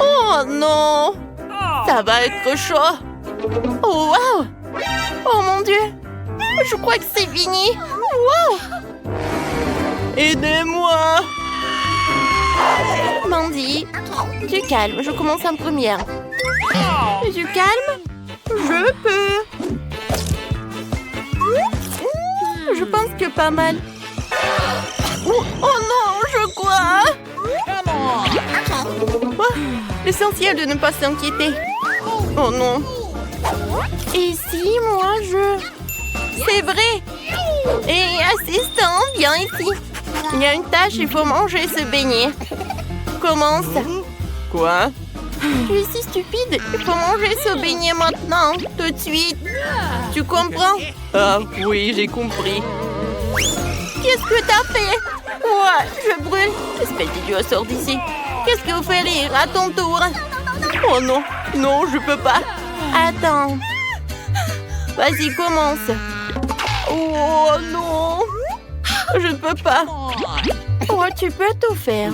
Oh non! Ça va être chaud. Oh wow! Oh mon Dieu! Je crois que c'est fini. Wow! Aidez-moi! Mandy, du calme, je commence en première. Du calme? Je peux. Je pense que pas mal. Oh non, je crois. Oh, l'essentiel de ne pas s'inquiéter. Oh non. Et si moi C'est vrai. Et assistant, viens ici. Il y a une tâche, il faut manger ce beignet. Commence. Quoi? Tu es si stupide. Il faut manger ce beignet maintenant, tout de suite. Tu comprends? Ah oui, j'ai compris. Qu'est-ce que t'as fait? Ouais, je brûle. Espèce d'idiot, sors d'ici. Qu'est-ce que vous faites rire à ton tour? Oh non, non, je peux pas. Attends. Vas-y, commence. Oh non. Je ne peux pas. Oh, tu peux tout faire.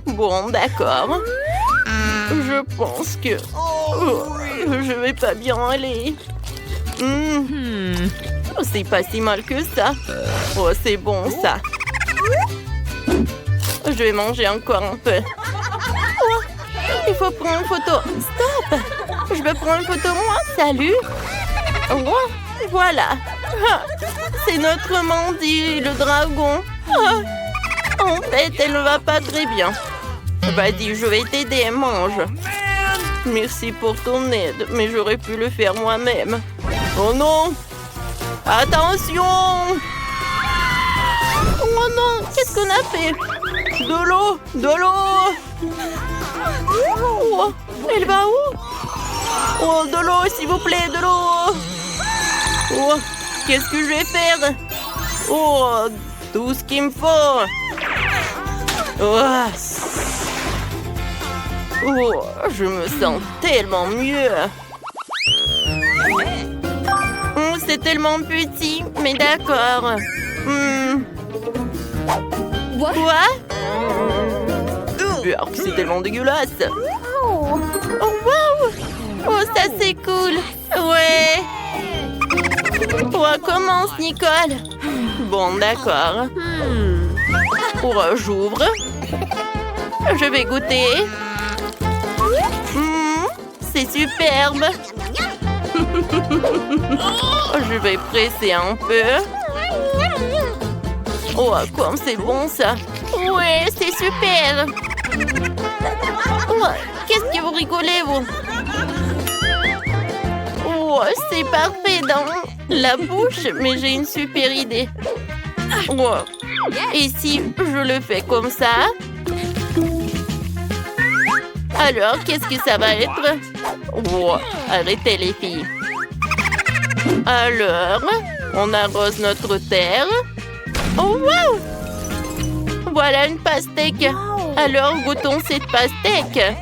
Bon, d'accord. Je pense que... je vais pas bien aller. Oh, c'est pas si mal que ça. Oh, c'est bon, ça. Je vais manger encore un peu. Oh, il faut prendre une photo. Stop! Je vais prendre une photo, moi. Salut. Oh, voilà. C'est notre Mandy, le dragon. En fait, elle ne va pas très bien. Vas-y, je vais t'aider, mange. Merci pour ton aide, mais j'aurais pu le faire moi-même. Oh non! Attention! Oh non, qu'est-ce qu'on a fait? De l'eau! De l'eau! Oh, elle va où? Oh, de l'eau, s'il vous plaît, de l'eau! Oh, qu'est-ce que je vais faire? Oh, tout ce qu'il me faut! Oh. Oh, je me sens tellement mieux. Oh, c'est tellement petit, mais d'accord. Quoi? C'est tellement dégueulasse. Oh, wow! Oh, ça c'est cool. Ouais. Oh, commence, Nicole. Bon, d'accord. Oh, j'ouvre. Je vais goûter. C'est superbe. Je vais presser un peu. Oh, comme c'est bon ça. Ouais, c'est super. Oh, qu'est-ce que vous rigolez, vous? Oh, c'est parfait dans la bouche, mais j'ai une super idée. Oh. Et si je le fais comme ça? Alors, qu'est-ce que ça va être? Oh, arrêtez les filles. Alors, on arrose notre terre. Oh, wow! Voilà une pastèque. Alors, goûtons cette pastèque.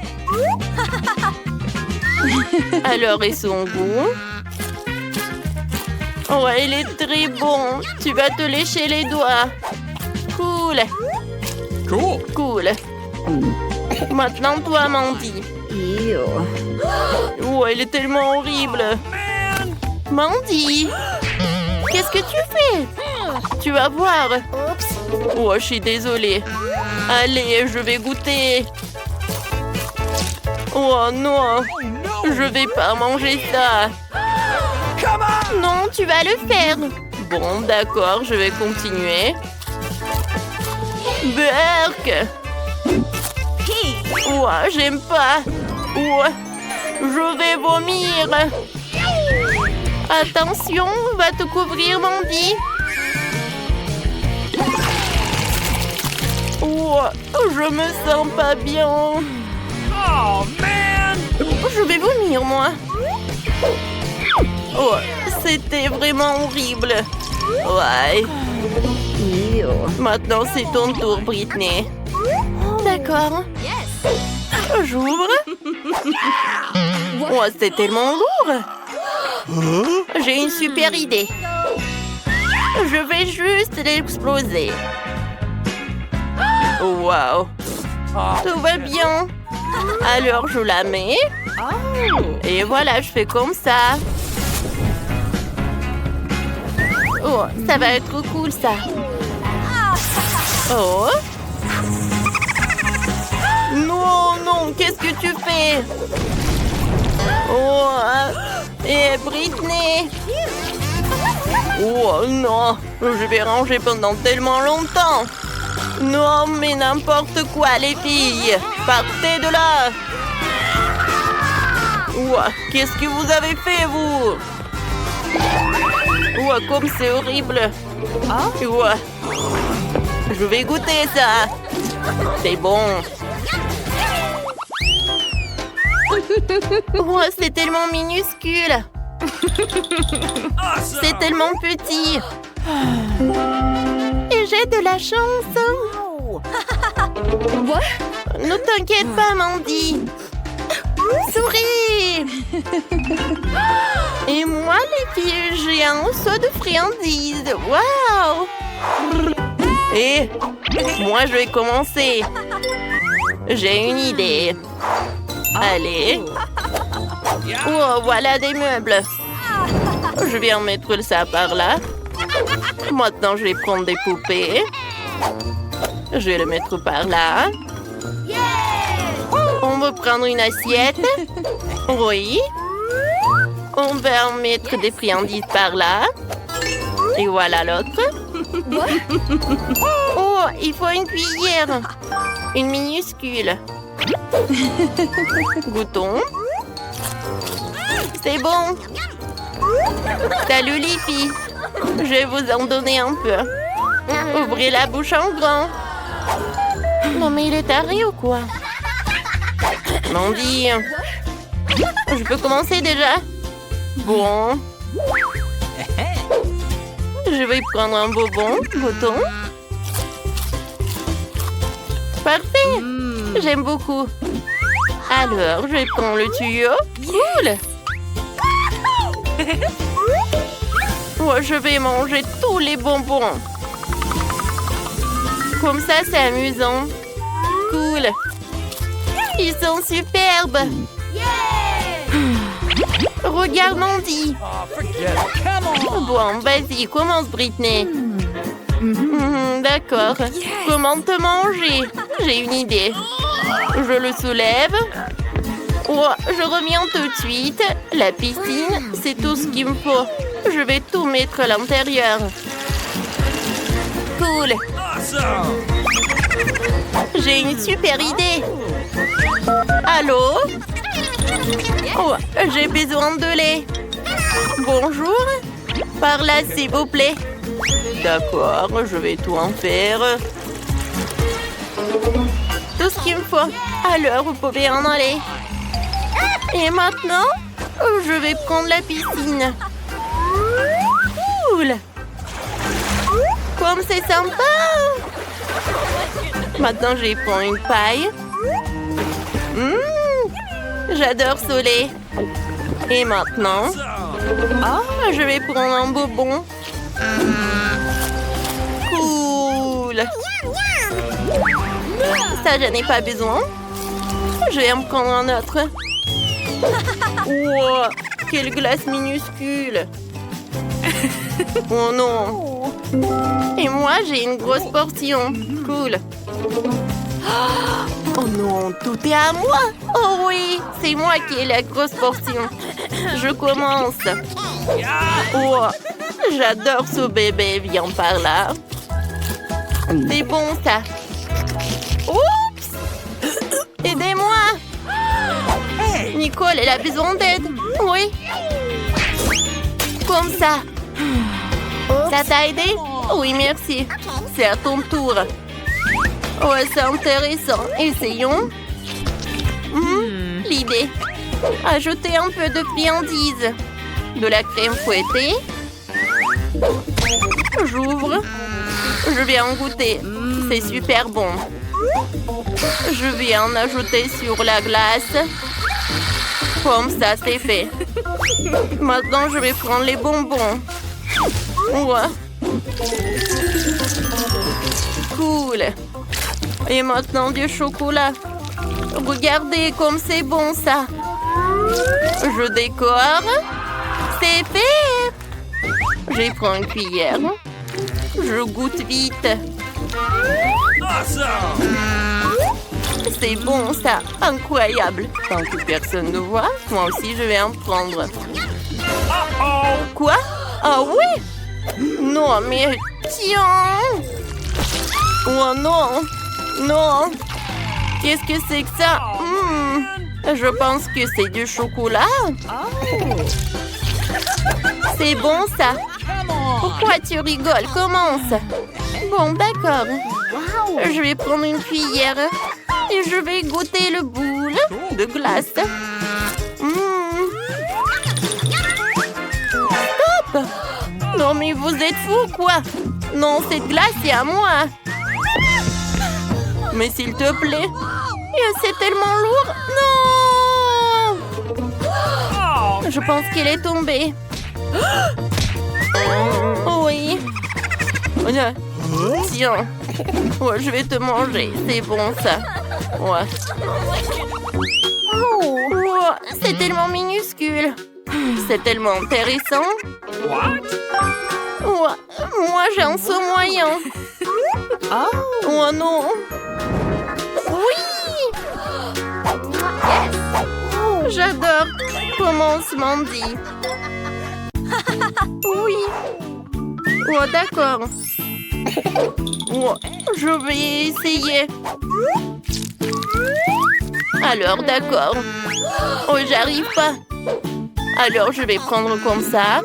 Alors, et son goût? Oh, il est très bon. Tu vas te lécher les doigts. Cool. Cool. Maintenant, toi, Mandy. Oh, elle est tellement horrible. Mandy, qu'est-ce que tu fais? Tu vas voir. Oh, je suis désolée. Allez, je vais goûter. Oh non, je vais pas manger ça. Non, tu vas le faire. Bon, d'accord, je vais continuer. Burk. Oh, j'aime pas. Oh, je vais vomir. Attention, va te couvrir, Mandy. Oh, je me sens pas bien. Oh, man! Je vais vomir, moi. Oh, c'était vraiment horrible. Ouais. Maintenant, c'est ton tour, Britney. D'accord. J'ouvre. Oh, c'est tellement lourd. J'ai une super idée. Je vais juste l'exploser. Wow. Tout va bien. Alors, je la mets. Et voilà, je fais comme ça. Oh, ça va être cool, ça. Oh. Non, non, qu'est-ce que tu fais? Oh, et Britney. Oh, non, je vais ranger pendant tellement longtemps. Non, mais n'importe quoi, les filles. Partez de là. Ouah, qu'est-ce que vous avez fait, vous? Ouah, comme c'est horrible. Ouah. Je vais goûter ça. C'est bon. Ouah, c'est tellement minuscule. C'est tellement petit. Et j'ai de la chance. Ne t'inquiète pas, Mandy. Souris. Et moi, les filles, j'ai un seau de friandises. Waouh. Et moi, je vais commencer. J'ai une idée. Allez. Oh, voilà des meubles. Je vais en mettre ça par là. Maintenant, je vais prendre des poupées. Je vais le mettre par là. On va prendre une assiette. Oui. On va en mettre des friandises par là. Et voilà l'autre. Oh, il faut une cuillère. Une minuscule. Goûtons. C'est bon. Salut les filles. Je vais vous en donner un peu. Ouvrez la bouche en grand. Non mais il est taré ou quoi? Mandy. Je peux commencer déjà? Bon. Je vais prendre un bonbon. Goûtons. Parfait. J'aime beaucoup. Alors, je vais prendre le tuyau. Cool. Ouais, je vais manger tous les bonbons. Comme ça, c'est amusant. Cool. Ils sont superbes. Regarde Mandy. Bon, vas-y, commence Britney. D'accord. Comment te manger? J'ai une idée. Je le soulève. Oh, je reviens tout de suite. La piscine, c'est tout ce qu'il me faut. Je vais tout mettre à l'intérieur. Cool. J'ai une super idée. Allô? Oh, j'ai besoin de lait. Bonjour. Par là, s'il vous plaît. D'accord, je vais tout en faire. Tout ce qu'il me faut. Alors, vous pouvez en aller. Et maintenant, je vais prendre la piscine. Cool. Comme c'est sympa. Maintenant, je vais prendre une paille. J'adore ce lait. Et maintenant, je vais prendre un bonbon. Cool. Ça, je n'ai pas besoin. Je vais en prendre un autre. Wow, quelle glace minuscule. Oh non. Et moi, j'ai une grosse portion. Cool. Oh non, tout est à moi. Oh oui, c'est moi qui ai la grosse portion. Je commence. Oh, j'adore ce bébé. Viens par là. C'est bon, ça. Oups. Aidez-moi. Nicole, elle a besoin d'aide. Oui. Comme ça. Ça t'a aidé? Oui, merci. C'est à ton tour. Ouais, c'est intéressant. Essayons. L'idée. Ajouter un peu de friandises. De la crème fouettée. J'ouvre. Je vais en goûter. C'est super bon. Je vais en ajouter sur la glace. Comme ça, c'est fait. Maintenant, je vais prendre les bonbons. Ouais. Cool. Et maintenant du chocolat. Regardez comme c'est bon ça. Je décore. C'est fait. Je prends une cuillère. Je goûte vite. C'est bon ça. Incroyable. Tant que personne ne voit, moi aussi je vais en prendre. Quoi? Ah oui? Non, mais tiens! Oh non! Non! Qu'est-ce que c'est que ça? Je pense que c'est du chocolat. C'est bon ça. Pourquoi tu rigoles? Commence. Bon, d'accord. Je vais prendre une cuillère et je vais goûter le boule de glace. Stop! Non mais vous êtes fous quoi? Non, cette glace c'est à moi. Mais s'il te plaît. C'est tellement lourd. Non! Je pense qu'elle est tombée. Oui. Tiens. Ouais, je vais te manger. C'est bon ça. Ouais. Oh, c'est tellement minuscule. C'est tellement intéressant. Ouais, moi j'ai un saut moyen. Oh non. Oui. J'adore. Commence, Mandy. Oui. Oh, d'accord. Oh, je vais essayer. Alors, d'accord. Oh, j'arrive pas. Alors, je vais prendre comme ça.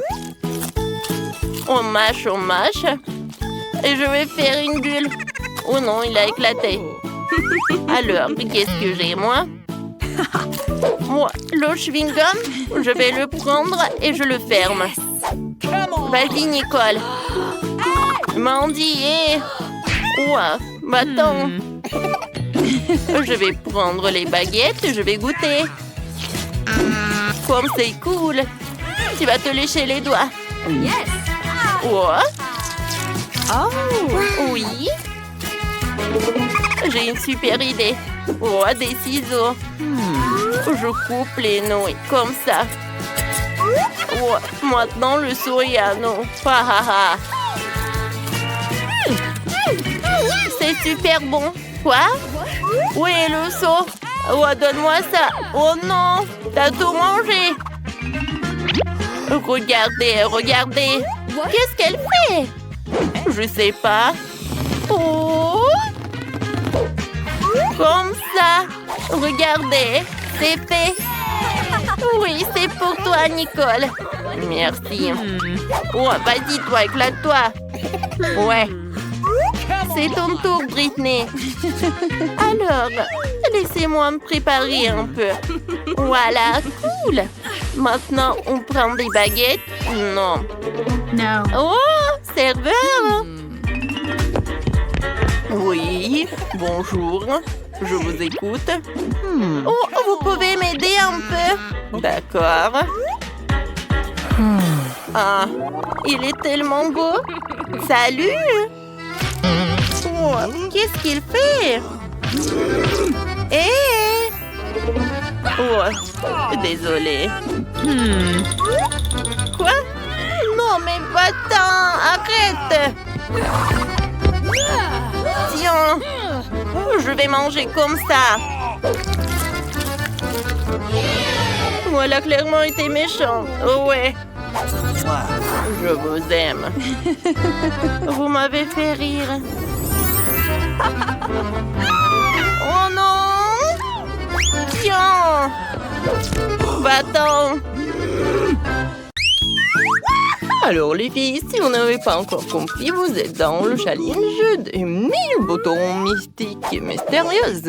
On mâche. Et je vais faire une bulle. Oh non, il a éclaté. Alors, qu'est-ce que j'ai, moi? Moi, le chewing-gum, je vais le prendre et je le ferme. Vas-y, Nicole. Mandy, ouais, attends. Je vais prendre les baguettes et je vais goûter. Comme c'est cool. Tu vas te lécher les doigts. Ouais. Oui. J'ai une super idée. Oh, des ciseaux. Je coupe les nouilles comme ça. Oh, maintenant le sourire, non. C'est super bon. Quoi? Où est le seau? Oh, donne-moi ça. Oh non, t'as tout mangé. Regardez. Qu'est-ce qu'elle fait? Je sais pas. Oh. Comme ça. Regardez, c'est fait. Oui, c'est pour toi, Nicole. Merci. Oh, vas-y, toi, éclate-toi. Ouais. C'est ton tour, Britney. Alors, laissez-moi me préparer un peu. Voilà, cool. Maintenant, on prend des baguettes. Non. Oh, serveur. Oui, bonjour. Je vous écoute. Oh, vous pouvez m'aider un peu? D'accord. Ah, il est tellement beau. Salut. Oh, qu'est-ce qu'il fait? Oh, désolé. Quoi? Non, mais va-t'en, arrête. Tiens, je vais manger comme ça. Voilà, clairement été méchant. Oh ouais. Je vous aime. Vous m'avez fait rire. Oh non! Tiens! Va-t'en! Alors les filles, si vous n'avez pas encore compris, vous êtes dans le challenge des 1000 boutons mystiques et mystérieux.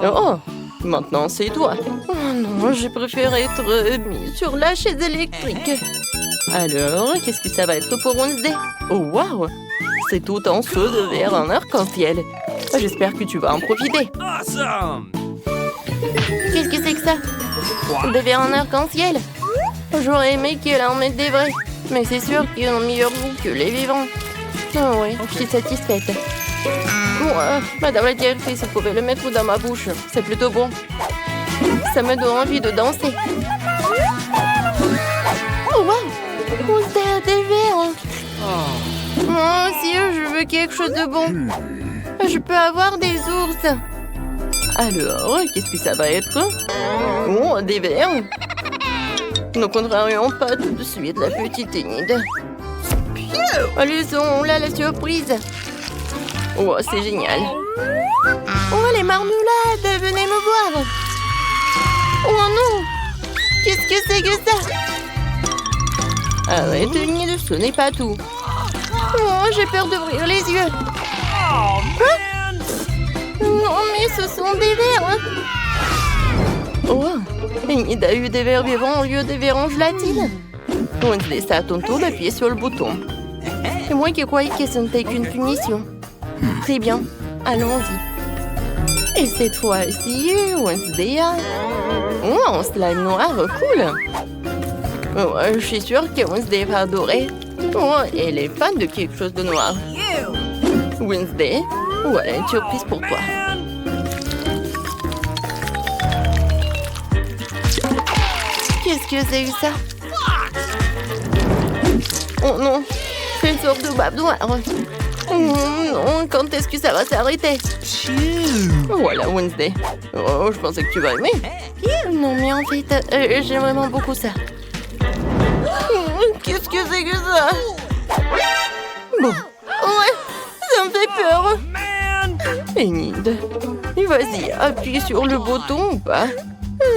Oh, maintenant c'est toi. Oh non, j'ai préféré être mis sur la chaise électrique. Alors, qu'est-ce que ça va être pour Wednesday? Oh waouh! C'est tout en feu de verre en arc-en-ciel. J'espère que tu vas en profiter. Awesome! Qu'est-ce que c'est que ça? Des verres en arc-en-ciel? J'aurais aimé qu'elle en mette des vrais. Mais c'est sûr qu'ils ont meilleur goût que les vivants. Oh oui, je suis satisfaite. Madame la directrice, vous pouvez le mettre dans ma bouche. C'est plutôt bon. Ça me donne envie de danser. Oh, wow! Wednesday a des verres. Moi aussi, je veux quelque chose de bon. Je peux avoir des ours. Alors, qu'est-ce que ça va être? Oh, des verres. Nous ne contrarions pas tout de suite la petite Enid. Allez-y, là, la surprise. Oh, c'est génial. Oh, les marmelades, venez me voir. Oh non! Qu'est-ce que c'est que ça? Arrête, Enid, ce n'est pas tout. Oh, j'ai peur d'ouvrir les yeux. Hein? Non, mais ce sont des vers. Oh, Enid a eu des vers vivants au lieu des vers en gelatine. Wednesday, c'est à ton tour d'appuyer sur le bouton. C'est moi qui croyais que ce n'était qu'une punition. Très bien, allons-y. Et cette fois-ci, Wednesday a... Oh, un slime noir, cool. Oh, je suis sûre que Wednesday va adorer. Oh, elle est fan de quelque chose de noir. Wednesday, voilà une surprise pour toi. Qu'est-ce que c'est que ça? Oh non, c'est une sorte de babe noire. Oh non, quand est-ce que ça va s'arrêter? Voilà, Wednesday. Oh, je pensais que tu vas aimer. Non, mais en fait, j'aime vraiment beaucoup ça. Qu'est-ce que c'est que ça? Bon, ouais, ça me fait peur. Enid, vas-y, appuie sur le bouton ou pas?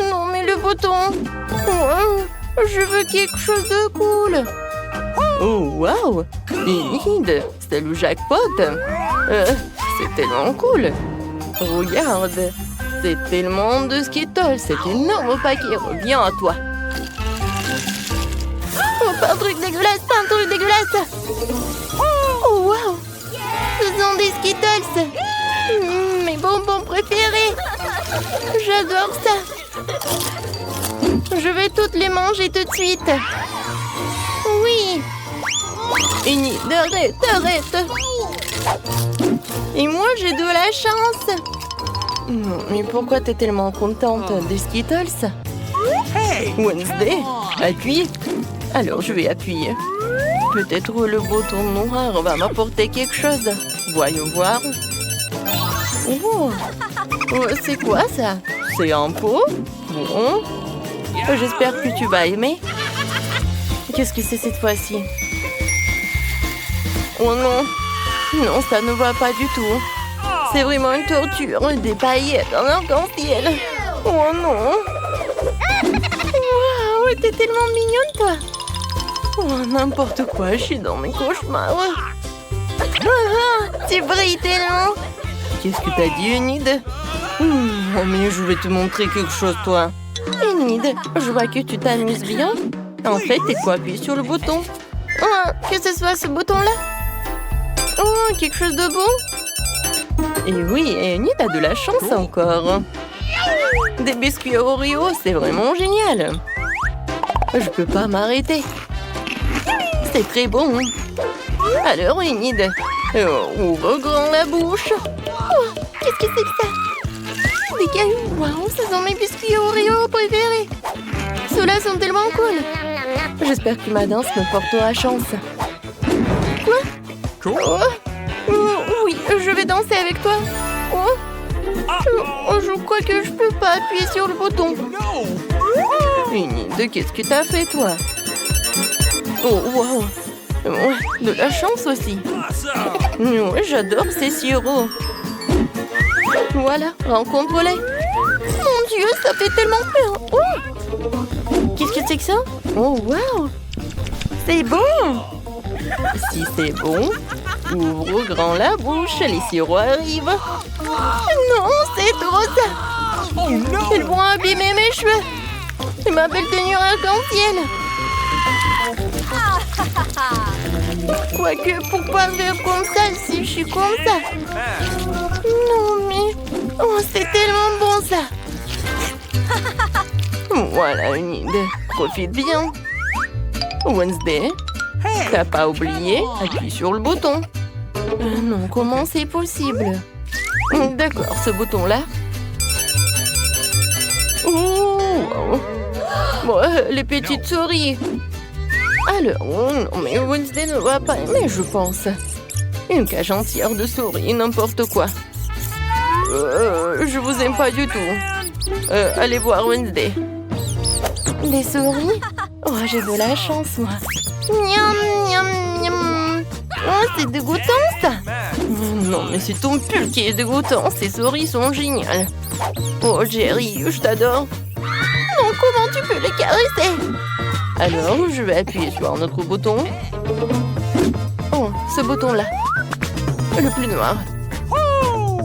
Non, mais le bouton... Oh, je veux quelque chose de cool. Oh, wow! Enid, c'est le jackpot. C'est tellement cool. Regarde, c'est tellement de Skittles. Cet énorme paquet revient à toi. Oh, pas un truc dégueulasse, pas un truc dégueulasse. Oh, wow! Ce sont des Skittles. Mes bonbons préférés. J'adore ça. Je vais toutes les manger tout de suite. Oui. Enid, arrête. Et moi, j'ai de la chance. Mais pourquoi t'es tellement contente des Skittles? Wednesday, appuie. Alors, je vais appuyer. Peut-être le bouton noir va m'apporter quelque chose. Voyons voir. Oh, c'est quoi ça? C'est un pot? Bon. J'espère que tu vas aimer. Qu'est-ce que c'est cette fois-ci? Oh non. Non, ça ne va pas du tout. C'est vraiment une torture. Des paillettes en arc-en-ciel. Oh non. Waouh, t'es tellement mignonne, toi. Oh, n'importe quoi, je suis dans mes cauchemars. Tu brilles tellement. Qu'est-ce que t'as dit, Enid? Oh, mais je vais te montrer quelque chose, toi. Enid, je vois que tu t'amuses bien. En fait, il faut appuyer sur le bouton. Oh, que ce soit ce bouton-là. Oh, quelque chose de bon. Et oui, Enid a de la chance encore. Des biscuits Oreo, c'est vraiment génial. Je peux pas m'arrêter. C'est très bon. Alors, Enid, ouvre grand la bouche. Oh, qu'est-ce que c'est que ça? Des cailloux. Waouh, ce sont mes biscuits Oreo préférés. Ceux-là sont tellement cool. J'espère que ma danse me portera chance. Quoi? Oui, je vais danser avec toi. Je crois que je peux pas appuyer sur le bouton. Enid, qu'est-ce que t'as fait, toi? Oh, wow. Ouais, de la chance aussi. Ouais, j'adore ces sirops. Voilà, rencontre-les. Mon Dieu, ça fait tellement peur. Oh, qu'est-ce que c'est que ça? Oh, wow. C'est bon. Si c'est bon, ouvre grand la bouche, les sirops arrivent. Non, c'est trop ça. Ils vont abîmer mes cheveux. Et ma belle tenue arc-en-ciel. Quoique, pourquoi faire comme ça si je suis comme ça? Non, mais... Oh, c'est tellement bon, ça. Voilà, Enid. Profite bien. Wednesday, t'as pas oublié? Appuie sur le bouton. Non, comment c'est possible? D'accord, ce bouton-là. Oh, wow. Bon, les petites souris. Alors, oh non, mais Wednesday ne va pas aimer, je pense. Une cage entière de souris, n'importe quoi. Je vous aime pas du tout. Allez voir Wednesday. Des souris? Oh, j'ai de la chance, moi. Miam, miam, miam. Oh, c'est dégoûtant, ça. Oh, non, mais c'est ton pull qui est dégoûtant. Ces souris sont géniales. Oh, Jerry, je t'adore. Non, comment tu peux les caresser? Alors, je vais appuyer sur un autre bouton. Oh, ce bouton-là. Le plus noir.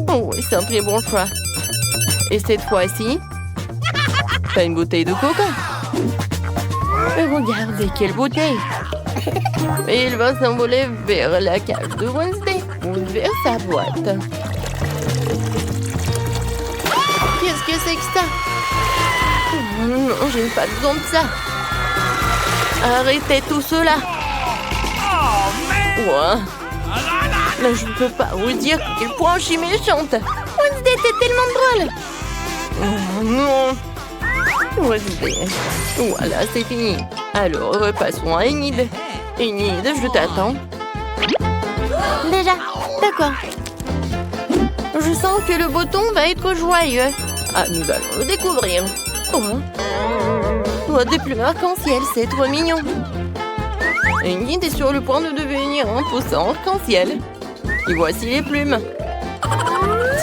Oh, oui, c'est un très bon choix. Et cette fois-ci, t'as une bouteille de coca. Et regardez, quelle bouteille! Et il va s'envoler vers la cage de Wednesday ou vers sa boîte. Qu'est-ce que c'est que ça? Oh non, je n'ai pas besoin de ça. Arrêtez tout cela. Ouais. Là, je ne peux pas vous dire à quel point je suis méchante. Wednesday, t'es tellement drôle. Oh non. Wednesday. Voilà, c'est fini. Alors, passons à Enid. Enid, je t'attends. Déjà, d'accord. Je sens que le bouton va être joyeux. Ah, nous allons le découvrir. Oh, des plumes arc-en-ciel, c'est trop mignon. Enid est sur le point de devenir un poussin arc-en-ciel. Et voici les plumes.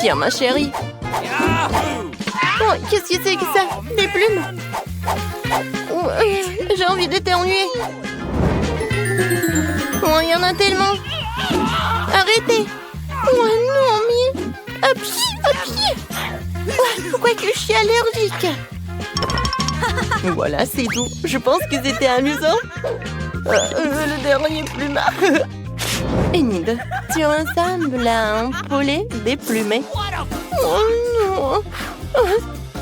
Tiens, ma chérie. Oh, qu'est-ce que c'est que ça? Des plumes? Oh, j'ai envie d'éternuer. Oh, il y en a tellement. Arrêtez. Oh non, mais... À pied. Oh, pourquoi que je suis allergique? Voilà, c'est tout. Je pense que c'était amusant. Le dernier plumard. Enid, tu ressembles à un poulet déplumé. Oh non. Oh,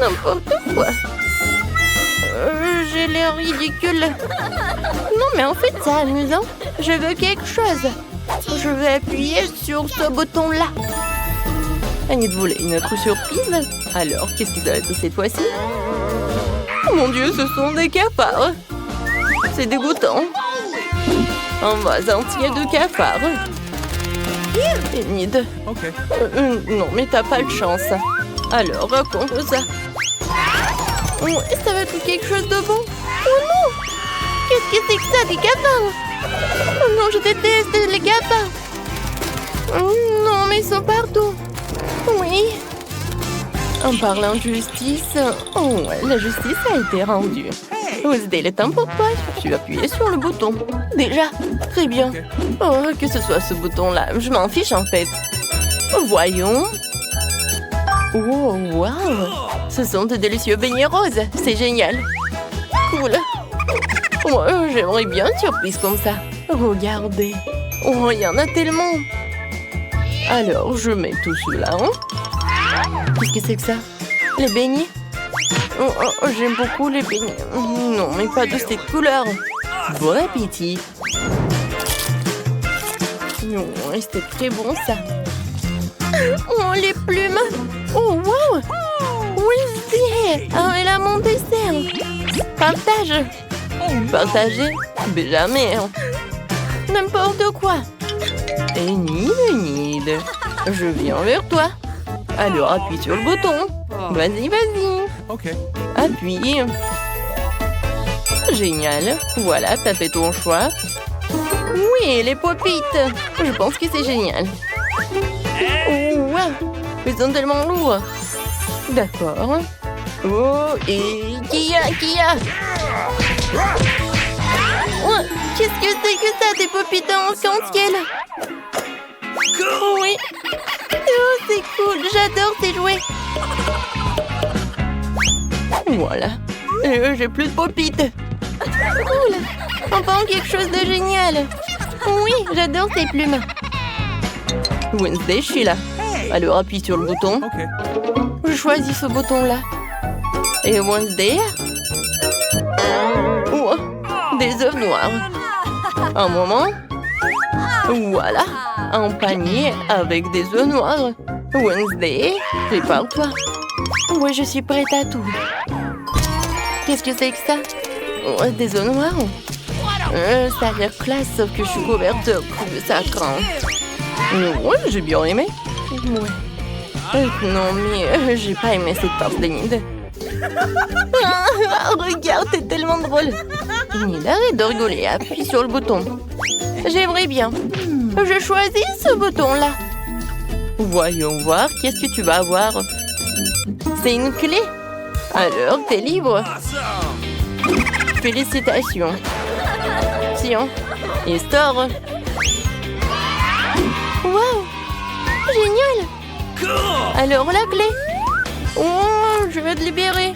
n'importe quoi. J'ai l'air ridicule. Non, mais en fait, c'est amusant. Je veux quelque chose. Je vais appuyer sur ce bouton-là. Enid voulait une autre surprise. Alors, qu'est-ce que ça va être cette fois-ci? Oh mon Dieu, ce sont des cafards. C'est dégoûtant. Un vase entier de cafards. Enid. Non, mais t'as pas de chance. Alors, raconte ça. Oh, ça va être quelque chose de bon. Oh non! Qu'est-ce que c'est que ça, des cafards? Oh non, je déteste les cafards. Oh non, mais ils sont partout. Oui. En parlant de justice, oh, la justice a été rendue. Wednesday, le temps pour toi. Tu vas appuyer sur le bouton. Déjà, très bien. Oh, que ce soit ce bouton-là, je m'en fiche en fait. Voyons. Oh, wow! Ce sont de délicieux beignets roses. C'est génial. Cool. Oh, j'aimerais bien une surprise comme ça. Regardez. Oh, il y en a tellement. Alors, je mets tout cela. Qu'est-ce que c'est que ça? Les beignets? Oh, j'aime beaucoup les beignets. Non, mais pas de cette couleur. Bon appétit. Oh, c'était très bon ça. Oh, les plumes. Oh, wow. Wednesday. Ah, elle a mon dessert. Partage. Partager? Mais jamais. N'importe quoi. Enid. Je viens vers toi. Alors, appuie sur le bouton. Vas-y. Appuie. Génial. Voilà, t'as fait ton choix. Oui, les pop-it. Je pense que c'est génial. Oh, wow. Ils sont tellement lourds. D'accord. Oh, et qui a Oh, qu'est-ce que c'est que ça, des pop-it en arc-en-ciel? Oui. Oh, c'est cool. J'adore ces jouets. Voilà. J'ai plus de pop-it. Cool. Enfin, quelque chose de génial. Oui, j'adore ces plumes. Wednesday, je suis là. Alors, appuie sur le bouton. Je choisis ce bouton-là. Et Wednesday. Oh, des œufs noirs. Un moment. Voilà. Un panier avec des œufs noirs. Wednesday, prépare-toi. Ouais, je suis prête à tout. Qu'est-ce que c'est que ça? Oh, des œufs noirs. Ça a l'air classe, sauf que je suis couverte de sacrant. Ouais, j'ai bien aimé. Ouais. Non, mais j'ai pas aimé cette part d'Enid. Regarde, t'es tellement drôle. Enid, arrête de rigoler, appuie sur le bouton. J'aimerais bien. Je choisis ce bouton-là. Voyons voir, qu'est-ce que tu vas avoir? C'est une clé. Alors, t'es libre. Félicitations. Tiens, et sort. Wow, génial. Alors, la clé. Oh, je vais te libérer.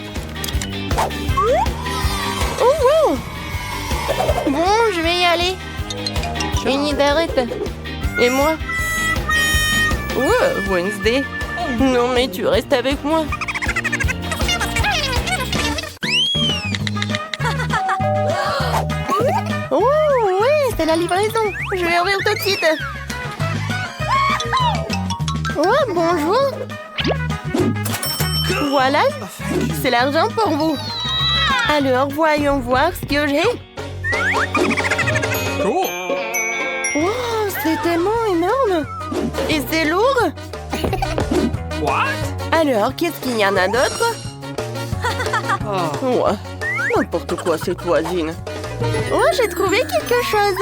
Oh, wow. Bon, je vais y aller. Enid, arrête. Et moi? Oh, Wednesday. Non, mais tu restes avec moi. Oh, ouais, c'est la livraison. Je vais ouvrir tout de suite. Oh, bonjour. Voilà, c'est l'argent pour vous. Alors, voyons voir ce que j'ai. Oh, c'est tellement énorme. Et c'est lourd. Alors, qu'est-ce qu'il y en a d'autre? Ouais, n'importe quoi cette voisine. Oh, j'ai trouvé quelque chose.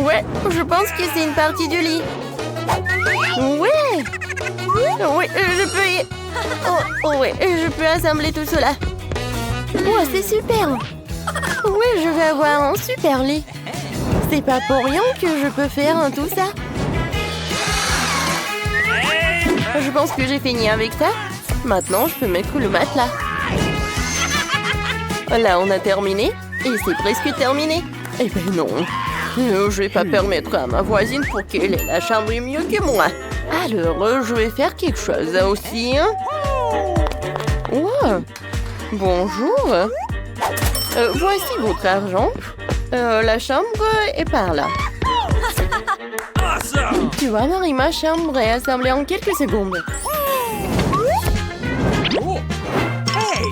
Ouais, je pense que c'est une partie du lit. Ouais. Oui, je peux y... Oh, ouais, je peux assembler tout cela. Ouais, c'est super. Oui, je vais avoir un super lit. C'est pas pour rien que je peux faire tout ça. Je pense que j'ai fini avec ça. Maintenant, je peux mettre le matelas. Là, on a terminé. Et c'est presque terminé. Eh ben non. Je vais pas permettre à ma voisine pour qu'elle ait la chambre mieux que moi. Alors, je vais faire quelque chose aussi. Hein? Wow. Bonjour. Voici votre argent. La chambre est par là. Tu vois, Marie, ma chambre est assemblée en quelques secondes.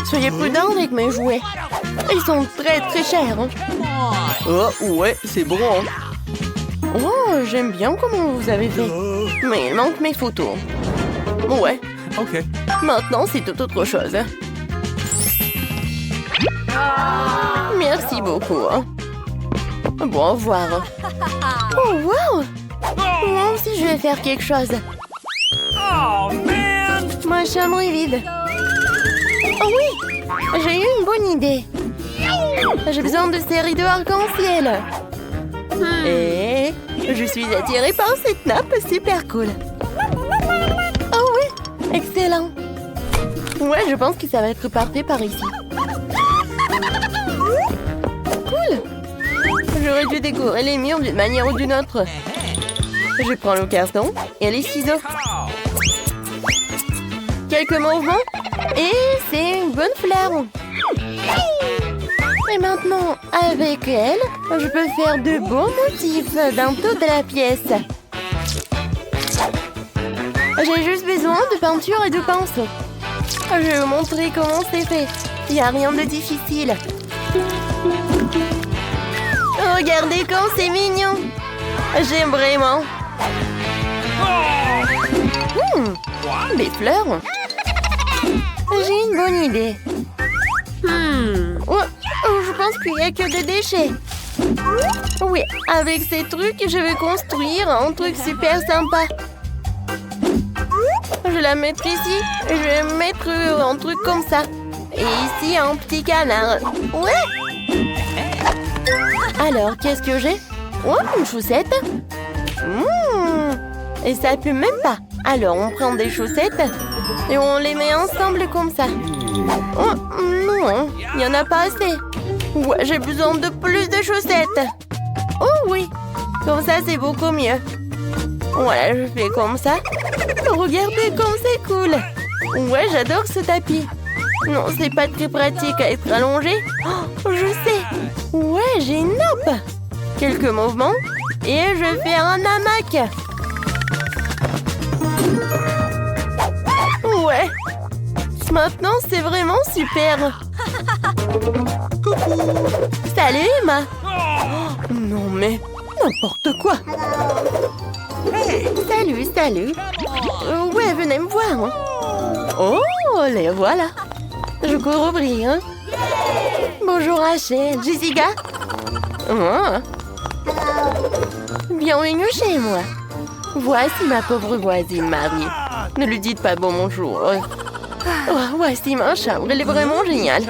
Soyez prudents avec mes jouets. Ils sont très très chers. Hein. Oh, ouais, c'est bon. Hein. Oh, j'aime bien comment vous avez fait. Mais il manque mes photos. Ouais. Ok. Maintenant, c'est tout autre chose. Merci beaucoup. Hein. Bon, au revoir. Oh, wow! Moi aussi, je vais faire quelque chose. Oh, man! Ma chambre est vide. Oh oui! J'ai eu une bonne idée. J'ai besoin de ces rideaux arc-en-ciel. Et je suis attirée par cette nappe super cool. Oh oui! Excellent! Ouais, je pense que ça va être parfait par ici. Cool! J'aurais dû décorer les murs d'une manière ou d'une autre. Je prends le carton et les ciseaux. Quelques mouvements et c'est une bonne fleur. Et maintenant, avec elle, je peux faire de beaux motifs dans toute la pièce. J'ai juste besoin de peinture et de pinceau. Je vais vous montrer comment c'est fait. Il n'y a rien de difficile. Regardez comme c'est mignon. J'aime vraiment. Des fleurs. J'ai une bonne idée. Oh, je pense qu'il n'y a que des déchets. Oui, avec ces trucs, je vais construire un truc super sympa. Je la mettrai ici. Je vais mettre un truc comme ça. Et ici, un petit canard. Ouais. Alors, qu'est-ce que j'ai? Oh, une chaussette. Et ça pue même pas. Alors, on prend des chaussettes et on les met ensemble comme ça. Oh, non, il n'y en a pas assez. Ouais, j'ai besoin de plus de chaussettes. Oh oui, comme ça, c'est beaucoup mieux. Voilà, je fais comme ça. Regardez comme c'est cool. Ouais, j'adore ce tapis. Non, c'est pas très pratique à être allongé. Oh, je sais. Ouais, j'ai une nappe. Quelques mouvements et je fais un hamac. Maintenant, c'est vraiment super. Salut, Emma. Oh, non, mais n'importe quoi. Salut, salut. Ouais, venez me voir. Oh, les voilà. Je cours ouvrir. Hein. Bonjour, Rachel. Jessica. Oh. Bienvenue chez moi. Voici ma pauvre voisine Marie. Ne lui dites pas bonjour. Oh, voici ma chambre, elle est vraiment géniale.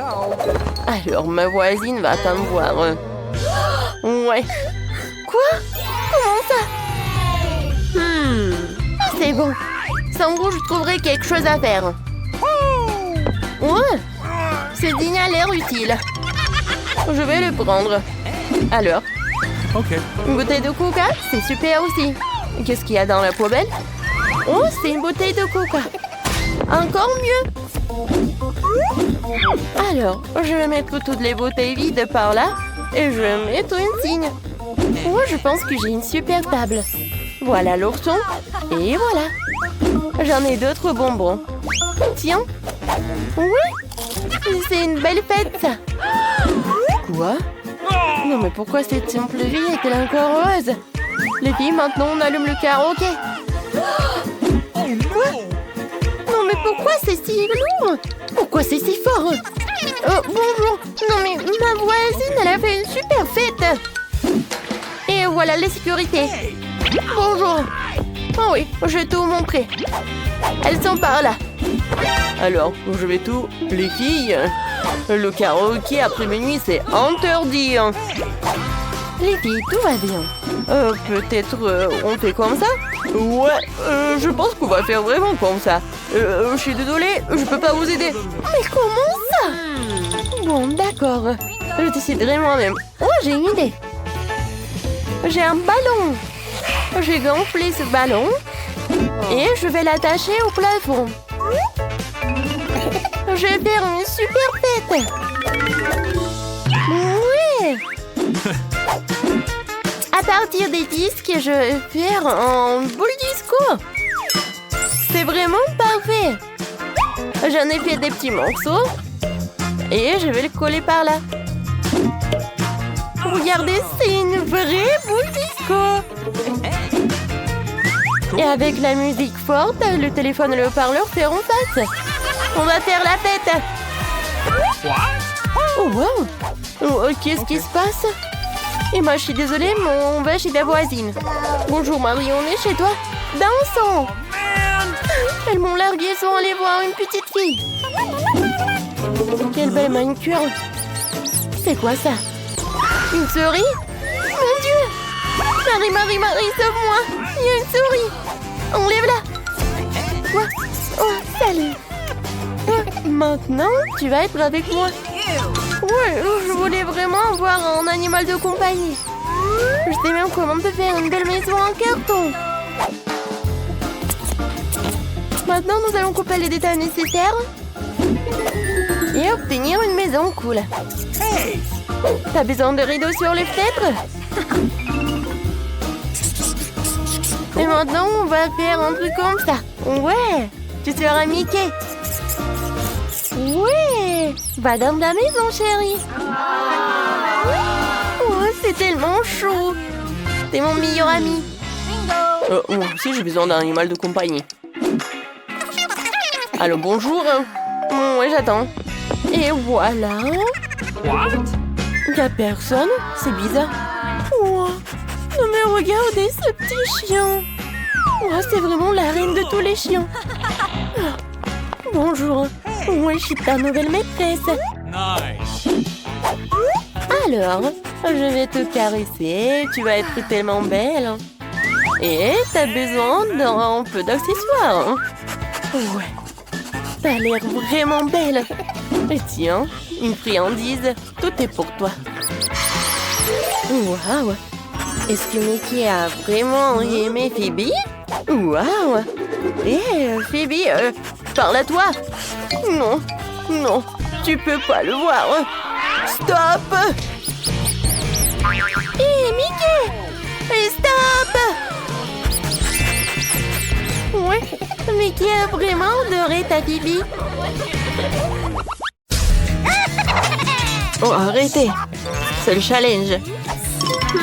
Alors, ma voisine va pas me voir. Ouais. Quoi? Comment ça? C'est bon. Sans vous, je trouverai quelque chose à faire. Ouais. Ce dîner a l'air utile. Je vais le prendre. Alors? Ok. Une bouteille de coca, c'est super aussi. Qu'est-ce qu'il y a dans la poubelle? Oh, c'est une bouteille de coca. Encore mieux. Alors, je vais mettre toutes les bouteilles vides par là et je vais mettre une signe. Oh, je pense que j'ai une super table. Voilà l'ourson. Et voilà. J'en ai d'autres bonbons. Tiens. Oui. C'est une belle fête, ça. Quoi? Non, mais pourquoi cette simple vie est-elle encore heureuse? Les filles, maintenant, on allume le karaoké. Quoi? Non, mais pourquoi c'est si lourd? Pourquoi c'est si fort? Bonjour. Non, mais ma voisine, elle a fait une super fête. Et voilà les sécurités. Bonjour. Oh oui, je vais tout vous montrer. Elles sont par là. Alors, je vais tout... Les filles, le karaoké après minuit, c'est interdit. Les filles, tout va bien. Peut-être on fait comme ça? Ouais, je pense qu'on va faire vraiment comme ça. Je suis désolée, je peux pas vous aider. Mais comment ça? Bon, d'accord. Je déciderai moi-même. Oh, j'ai une idée. J'ai un ballon. J'ai gonflé ce ballon et je vais l'attacher au plafond. Je vais faire une super fête. Oui. À partir des disques, je vais faire un boule disco. C'est vraiment parfait. J'en ai fait des petits morceaux et je vais le coller par là. Regardez, c'est une vraie boule disco. Et avec la musique forte, le téléphone et le haut-parleur feront face. On va faire la fête. Oh, wow. Oh, qu'est-ce qui se passe? Et moi, je suis désolée, mais on va chez la voisine. Bonjour, Marie, on est chez toi. Dansons. Elles m'ont largué sans aller voir une petite fille. Quelle belle manicure. C'est quoi ça? Une souris? Mon Dieu! Marie, sauve-moi! Il y a une souris! Enlève-la! Quoi? Oh, salut! Maintenant, tu vas être avec moi. Ouais, je voulais vraiment avoir un animal de compagnie. Je sais même comment te faire une belle maison en carton. Maintenant, nous allons couper les détails nécessaires et obtenir une maison cool. T'as besoin de rideaux sur les fenêtres? Et maintenant, on va faire un truc comme ça. Ouais, tu seras Mickey. Ouais, va dans la maison, chérie. Oh, c'est tellement chaud. T'es mon meilleur ami. Moi aussi, j'ai besoin d'un animal de compagnie. Allô, bonjour. Ouais, j'attends. Et voilà. Y'a personne? C'est bizarre. Oh, non mais regardez ce petit chien. Oh, c'est vraiment la reine de tous les chiens. Bonjour. Ouais, je suis ta nouvelle maîtresse. Nice. Alors, je vais te caresser. Tu vas être tellement belle. Et t'as besoin d'un peu d'accessoires. Ouais. T'as l'air vraiment belle. Et tiens, une friandise. Tout est pour toi. Waouh. Est-ce que Mickey a vraiment aimé Phoebe? Waouh. Phoebe, parle à toi. Non, non, tu peux pas le voir. Stop. Mickey. Stop. Ouais, mais qui a vraiment adoré ta bibi? Oh, arrêtez. C'est le challenge.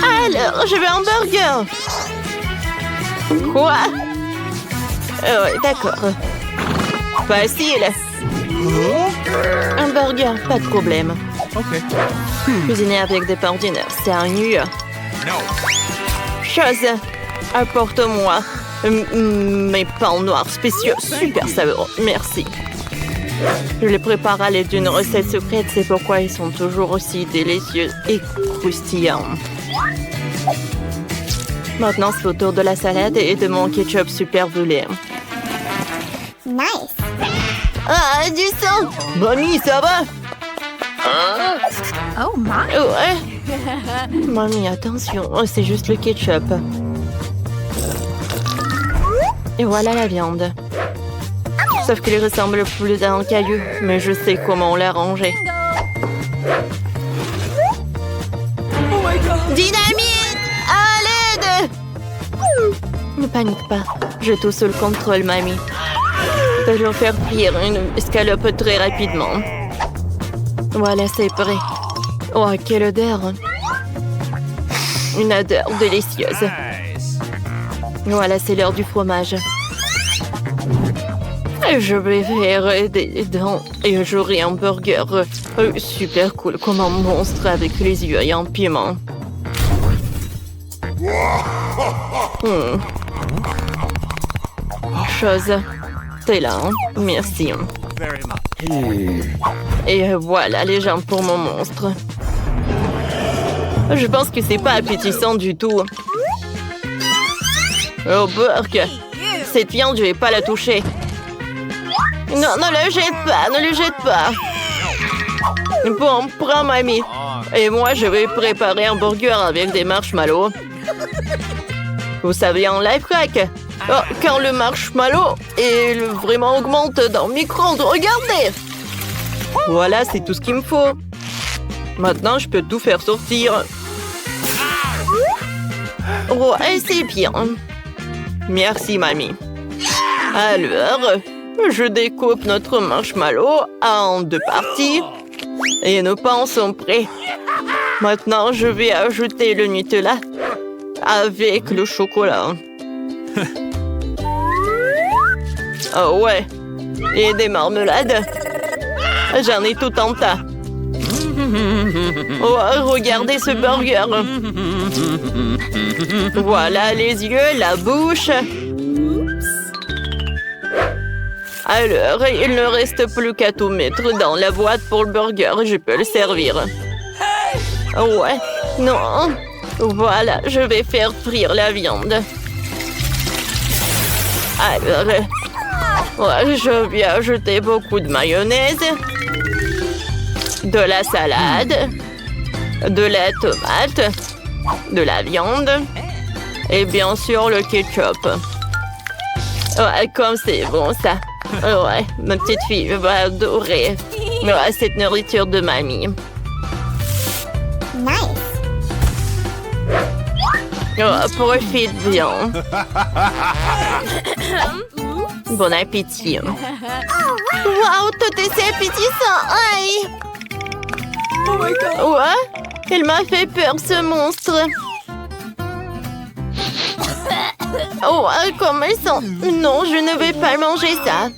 Alors, je veux un burger. Quoi? Ouais, d'accord. Facile. Un burger, pas de problème. Okay. Cuisiner avec des pains ordinaires, c'est ennuyeux. Chose, apporte-moi mes pains noirs spéciaux, super savoureux, merci. Je les prépare à l'aide d'une recette secrète, c'est pourquoi ils sont toujours aussi délicieux et croustillants. Maintenant, c'est au tour de la salade et de mon ketchup super brûlé. Nice. Ah, du sang! Mamie, ça va? Oh my. Ouais. Mamie, attention, c'est juste le ketchup. Et voilà la viande. Sauf qu'il ressemble plus à un caillou, mais je sais comment l'arranger. Dynamite! À l'aide! Ne panique pas, j'ai tout sous le contrôle, mamie. Toujours faire frire une escalope très rapidement. Voilà, c'est prêt. Oh, quelle odeur! Une odeur délicieuse. Nice. Voilà, c'est l'heure du fromage. Je vais faire des dents et j'aurai un burger super cool comme un monstre avec les yeux et un piment. Chose, t'es là, hein? Merci. Very much. Et voilà les jambes pour mon monstre. Je pense que c'est pas appétissant du tout. Oh, Burke! Cette viande, je vais pas la toucher. Non, ne le jette pas, ne le jette pas. Bon, prends mamie. Et moi, je vais préparer un burger avec des marshmallows. Vous savez, un life hack. Oh, quand le marshmallow vraiment augmente dans le micro-ondes, regardez. Voilà, c'est tout ce qu'il me faut. Maintenant, je peux tout faire sortir. Oh, et c'est bien. Merci, mamie. Alors, je découpe notre marshmallow en 2 parties. Et nos pains sont prêts. Maintenant, je vais ajouter le Nutella avec le chocolat. Oh ouais. Et des marmelades. J'en ai tout un tas. Oh, regardez ce burger. Voilà les yeux, la bouche. Alors, il ne reste plus qu'à tout mettre dans la boîte pour le burger. Je peux le servir. Ouais, non. Voilà, je vais faire frire la viande. Alors, ouais, je vais ajouter beaucoup de mayonnaise, de la salade, de la tomate, de la viande et bien sûr le ketchup. Ouais, comme c'est bon ça. Ouais, ma petite fille va adorer cette nourriture de mamie. Nice. Oh, profite bien. Bon appétit. Wow, tout est si appétissant. Aïe. Oh my god. Ouais, il m'a fait peur ce monstre. Oh, comme elles sont. Non, je ne vais pas manger ça.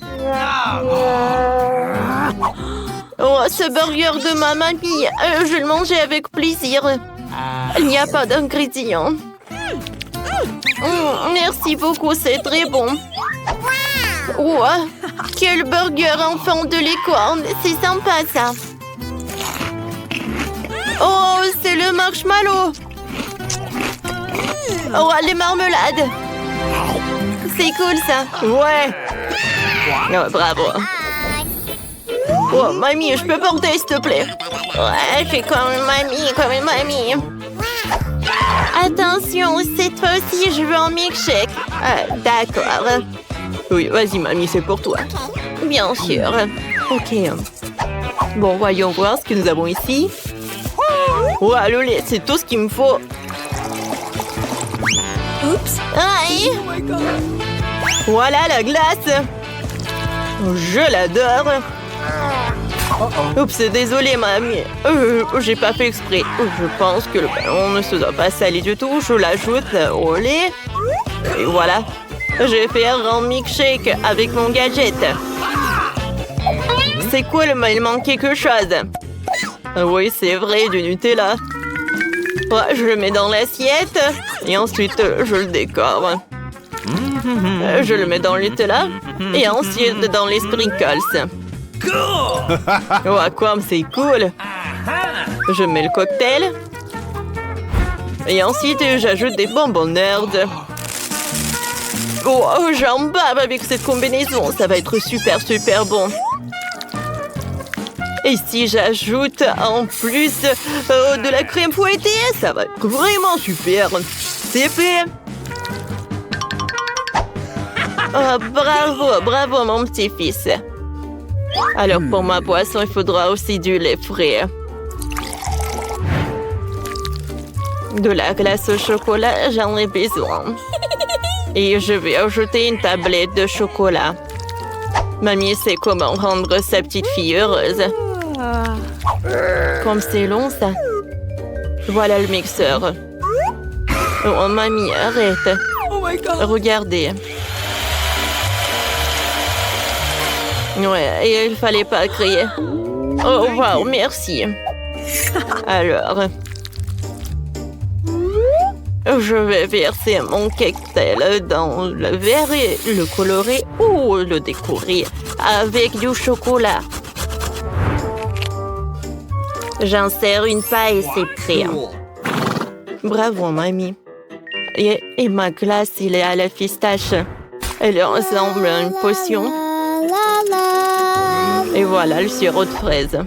Oh, ce burger de ma mamie, je vais le manger avec plaisir. Il n'y a pas d'ingrédients. Merci beaucoup, c'est très bon. Oh, quel burger enfant de licorne. C'est sympa, ça. Oh, c'est le marshmallow. Oh, les marmelades. C'est cool, ça. Ouais. Oh, bravo. Oh, mamie, je peux porter, s'il te plaît. Ouais, fais comme mamie, Attention, cette fois-ci, je veux un milkshake. D'accord. Oui, vas-y, mamie, c'est pour toi. Bien sûr. Ok. Bon, voyons voir ce que nous avons ici. Ouais, le lait, c'est tout ce qu'il me faut. Oups. Aïe! Voilà la glace. Je l'adore. Oups, désolé, mamie. J'ai pas fait exprès. Je pense que le ballon ne se doit pas salir du tout. Je l'ajoute au lait. Et voilà. Je vais faire un milkshake avec mon gadget. C'est cool, mais il manque quelque chose. Oui, c'est vrai, du Nutella. Ouais, je le mets dans l'assiette. Et ensuite, je le décore. Je le mets dans le Nutella. Et ensuite, dans les sprinkles. Oh, quoi, c'est cool. Je mets le cocktail. Et ensuite, j'ajoute des bonbons Nerds. Oh, j'en bave avec cette combinaison. Ça va être super, super bon. Et si j'ajoute en plus de la crème fouettée, ça va être vraiment super. C'est fait. Oh, bravo, bravo mon petit-fils. Alors pour ma boisson, il faudra aussi du lait frais. De la glace au chocolat, j'en ai besoin. Et je vais ajouter une tablette de chocolat. Mamie sait comment rendre sa petite fille heureuse. Comme c'est long, ça. Voilà le mixeur. Oh, mamie, arrête. Oh my God. Regardez. Ouais, et il fallait pas crier. Oh, wow, merci. Alors, je vais verser mon cocktail dans le verre et le colorer ou le décorer avec du chocolat. J'insère une paille et c'est prêt. Bravo, mamie. Et ma glace, il est à la pistache. Elle ressemble à une potion. Et voilà le sirop de fraise.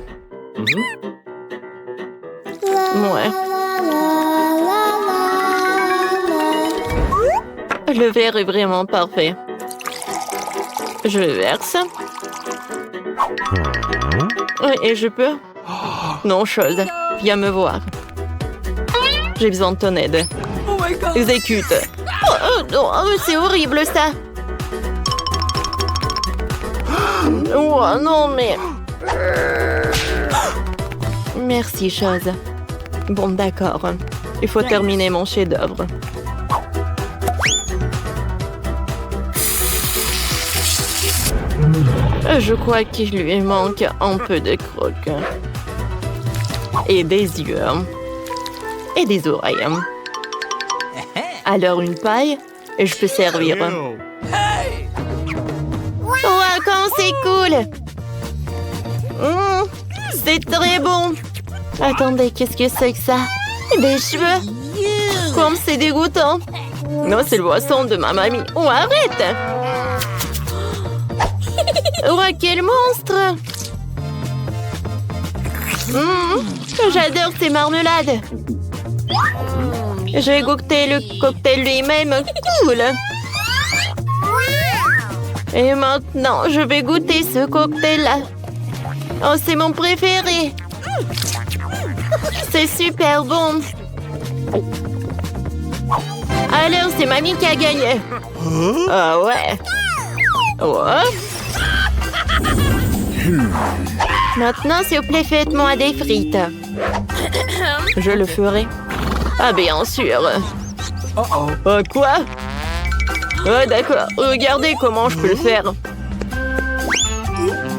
Ouais. Le verre est vraiment parfait. Je verse. Et je peux? Non, chose. Viens me voir. J'ai besoin de ton aide. Oh my God. Exécute. Oh, c'est horrible ça. Oh non, mais... Merci, chose. Bon, d'accord. Il faut terminer mon chef-d'œuvre. Je crois qu'il lui manque un peu de croque. Et des yeux. Et des oreilles. Alors une paille, et je peux servir. Wow, comme c'est cool! C'est très bon! Attendez, qu'est-ce que c'est que ça? Des cheveux? Comme c'est dégoûtant! Non, c'est le boisson de ma mamie. Oh, arrête! Oh, quel monstre! J'adore ces marmelades! J'ai goûté le cocktail lui-même. Cool! Et maintenant, je vais goûter ce cocktail-là. Oh, c'est mon préféré. C'est super bon. Alors, c'est mamie qui a gagné. Ah ouais. Ouais. Maintenant, s'il vous plaît, faites-moi des frites. Je le ferai. Ah, bien sûr. Quoi? Ouais, d'accord. Regardez comment je peux le faire.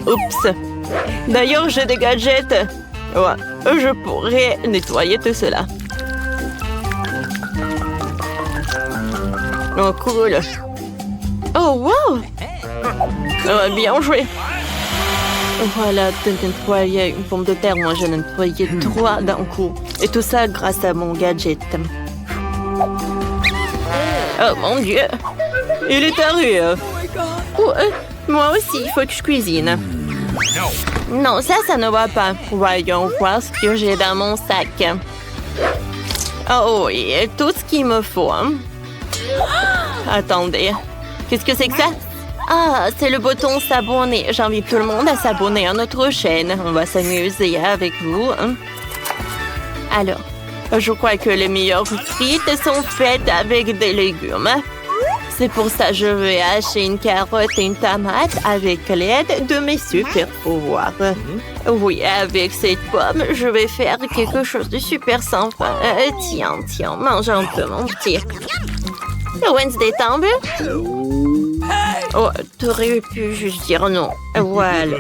Oups. D'ailleurs, j'ai des gadgets. Ouais, je pourrais nettoyer tout cela. Oh, cool. Oh, wow. Bien joué. Voilà, de nettoyer une pomme de terre. Moi, j'ai nettoyé 3 d'un coup. Et tout ça grâce à mon gadget. Oh, mon Dieu. Il est arrivé. Oh, moi aussi, il faut que je cuisine. Non, ça ne va pas. Voyons voir ce que j'ai dans mon sac. Oh oui, tout ce qu'il me faut. Attendez, qu'est-ce que c'est que ça? Ah, c'est le bouton s'abonner. J'invite tout le monde à s'abonner à notre chaîne. On va s'amuser avec vous. Alors, je crois que les meilleures frites sont faites avec des légumes. C'est pour ça que je vais hacher une carotte et une tomate avec l'aide de mes super pouvoirs. Oui, avec cette pomme, je vais faire quelque chose de super sympa. Tiens, mange un peu, mon petit. Wednesday tombe. Oh, t'aurais pu juste dire non. Voilà.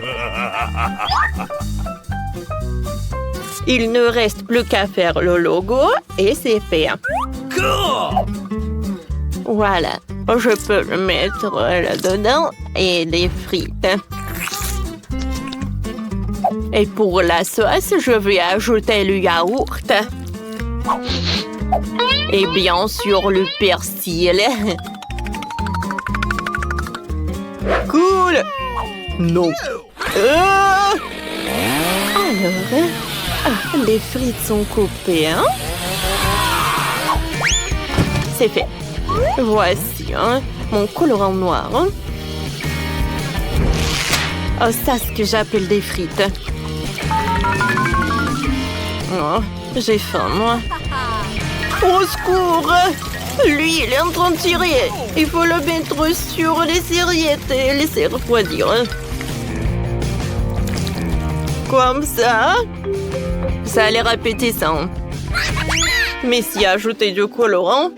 Il ne reste plus qu'à faire le logo et c'est fait. Cool! Voilà, je peux le mettre là-dedans et les frites. Et pour la sauce, je vais ajouter le yaourt. Et bien sûr, le persil. Cool! Non. Alors, les frites sont coupées, hein? C'est fait. Voici mon colorant noir. Oh, ça, c'est ce que j'appelle des frites. Oh, j'ai faim, moi. Au secours! Lui, il est en train de tirer. Il faut le mettre sur les serviettes et laisser refroidir. Comme ça. Ça a l'air appétissant. Mais si ajouter du colorant,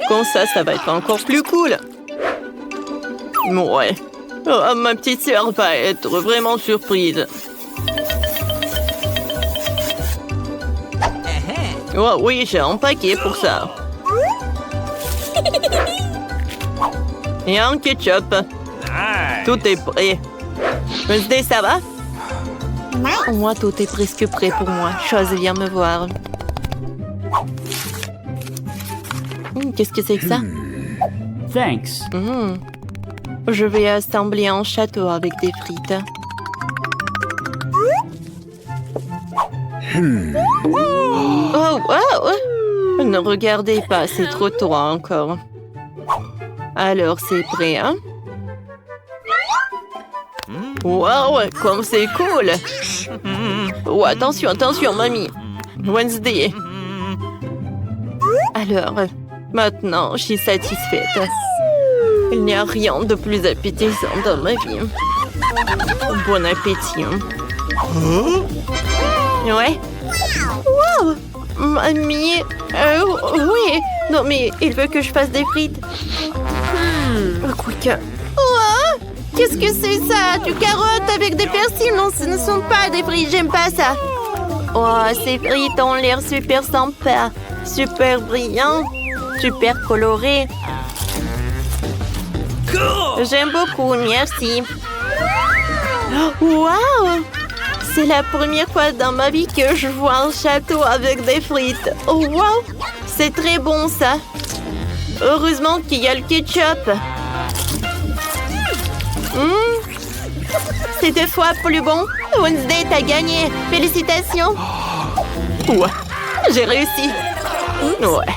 comme ça va être encore plus cool. Ouais. Oh, ma petite sœur va être vraiment surprise. Oh oui, j'ai un paquet pour ça. Et un ketchup. Nice. Tout est prêt. Wednesday, ça va? Moi, tout est presque prêt pour moi. Chose, viens me voir. Qu'est-ce que c'est que ça? Thanks. Je vais assembler un château avec des frites. Oh, wow! Ne regardez pas, c'est trop tôt encore. Alors, c'est prêt, hein? Wow, comme c'est cool! Oh, attention, mamie! Wednesday! Alors, maintenant, je suis satisfaite. Il n'y a rien de plus appétissant dans ma vie. Bon appétit. Ouais. Wow! Mamie! Oui! Non, mais il veut que je fasse des frites. Quoi. Oh! Qu'est-ce que c'est ça? Du carotte avec des persils? Non, ce ne sont pas des frites, j'aime pas ça. Oh, ces frites ont l'air super sympa. Super brillant. Super coloré. J'aime beaucoup, merci. Wow! C'est la première fois dans ma vie que je vois un château avec des frites. Oh, wow! C'est très bon, ça. Heureusement qu'il y a le ketchup. C'est 2 fois plus bon. Wednesday, t'as gagné. Félicitations. Ouais, j'ai réussi. Ouais.